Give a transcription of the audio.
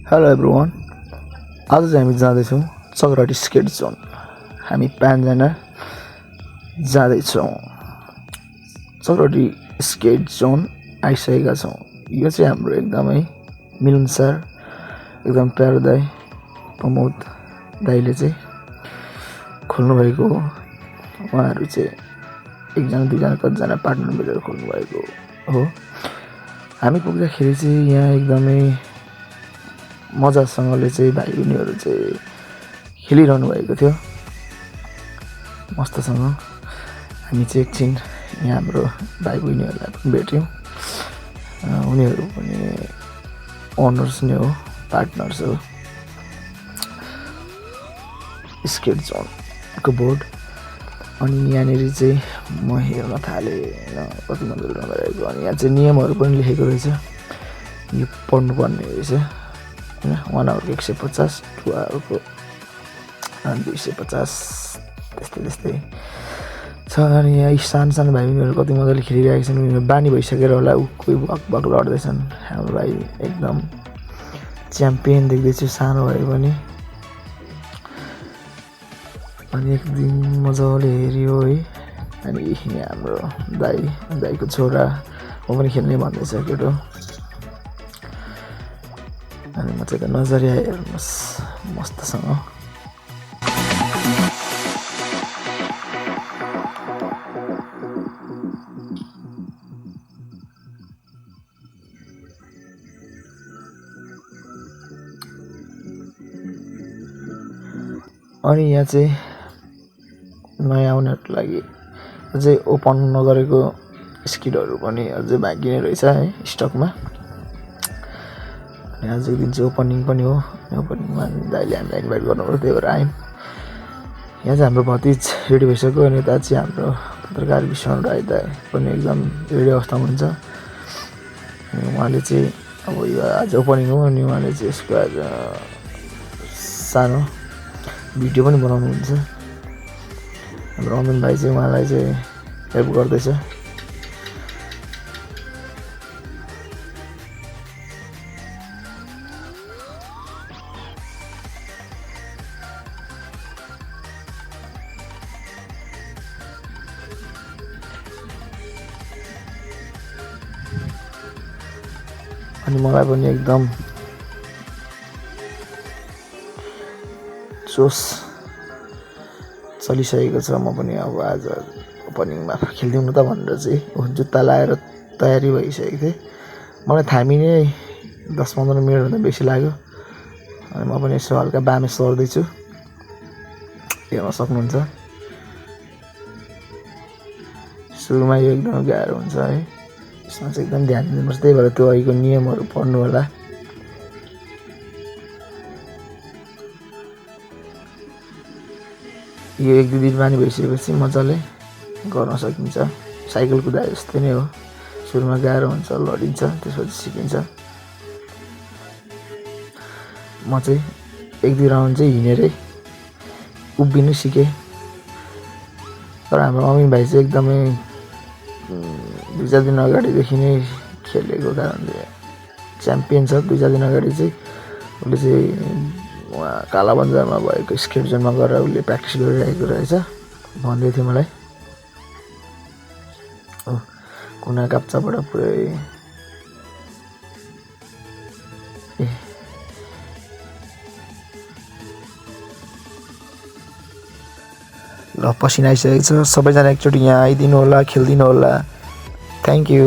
Hello everyone, आज चाहिँ हामी जाँदैछौँ चक्रहटी स्केट जोन। हामी 5 जना जाँदैछौँ। चक्रहटी स्केट जोन आइसकेका छौँ। यो चाहिँ हाम्रो एकदमै मिलनसार, एकदम प्यारो दाइ प्रमोद दाइले चाहिँ खोल्नुभएको हो। उहाँहरू चाहिँ एकजना दुईजना कतिजना पार्टनर मिलेर खोल्नुभएको हो। हामी पुग्दाखेरि चाहिँ यहाँ एकदमै मजासँगले चाहिँ भाइ बहिनीहरू चाहिँ खेलिरहनु भएको थियो मस्तसँग। हामी चाहिँ एकछिन यहाँ हाम्रो भाइ बहिनीहरूलाई पनि भेट्यौँ। उनीहरू पनि ओनर्स नै हो, पार्टनर्स हो स्केट जोनको बोर्ड। अनि यहाँनिर चाहिँ म हेर्न थालेँ कति मजाले नगरेको। अनि यहाँ चाहिँ नियमहरू पनि लेखेको रहेछ, यो पढ्नुपर्ने रहेछ होइन। 1 आवरको 150, 2 आवरको 250 त्यस्तै छ। अनि यहाँ सानो सानो भाइ बहिनीहरू कति मजाले खेलिरहेका छन्। उनीहरू बानी भइसकेर होला, कोही बक लड्दैछन्। हाम्रो भाइ एकदम च्याम्पियन देख्दैछु, सानो भए पनि। अनि एक दिन मजाले हेऱ्यो है। अनि यहाँ हाम्रो दाइको छोरा म पनि खेल्ने भन्दैछ केटो। अनि म चाहिँ नजरिया हेर्नुहोस् मस्तसँग। अनि यहाँ चाहिँ नयाँ आउनेहरूको लागि अझै ओपन नगरेको स्किटहरू पनि अझै बाँकी नै रहेछ है स्टकमा। अनि आजको दिन चाहिँ ओपनिङ पनि हो। ओपनिङमा दाइले हामीलाई इन्भाइट गर्नुभयो, त्यही भएर आयौँ। यहाँ चाहिँ हाम्रो भतिज रेडी भइसक्यो। अनि यता चाहिँ हाम्रो पत्रकार विश्वनाथ राई दाइ पनि एकदम रेडी अवस्थामा हुन्छ। अनि उहाँले चाहिँ अब यो आज ओपनिङ हो। अनि उहाँले चाहिँ यसको आज सानो भिडियो पनि बनाउनुहुन्छ। हाम्रो अमिन भाइ चाहिँ उहाँलाई चाहिँ हेल्प गर्दैछ। अनि मलाई पनि एकदम जोस चलिसकेको छ। म पनि अब आज ओपनिङमा खेलिदिउँ न त भनेर चाहिँ जुत्ता लाएर तयारी भइसकेको थिएँ। मलाई थामी नै 10-15 मिनटभन्दा बेसी लाग्यो। अनि म पनि यसो हल्का बामे सर्दैछु, हेर्न सक्नुहुन्छ। सुरुमा यो एकदम गाह्रो हुन्छ है, यसमा चाहिँ एकदम ध्यान दिनुपर्छ। त्यही भएर त्यो अहिलेको नियमहरू पढ्नु होला। यो 1-2 दिन बानी भइसकेपछि मजाले गर्न सकिन्छ। साइकल कुदाए जस्तै नै हो। सुरुमा गाह्रो हुन्छ, लडिन्छ, त्यसपछि सिकिन्छ। म चाहिँ 1-2 राउन्ड चाहिँ हिँडेरै उभिनै सिकेँ। तर हाम्रो अमिन भाइ चाहिँ एकदमै 2-4 दिन अगाडिदेखि नै खेलेको कारणले च्याम्पियन छ। 2-4 दिन अगाडि चाहिँ उसले चाहिँ उहाँ कालाबजारमा भएको स्केट जोनमा गएर उसले प्र्याक्टिस गरिरहेको रहेछ भन्दै थियो मलाई। कुना काप्चाबाट पुरै ल पसिना आइसकेको छ। सबैजना एकचोटि यहाँ आइदिनु होला, खेलिदिनु होला। Thank you.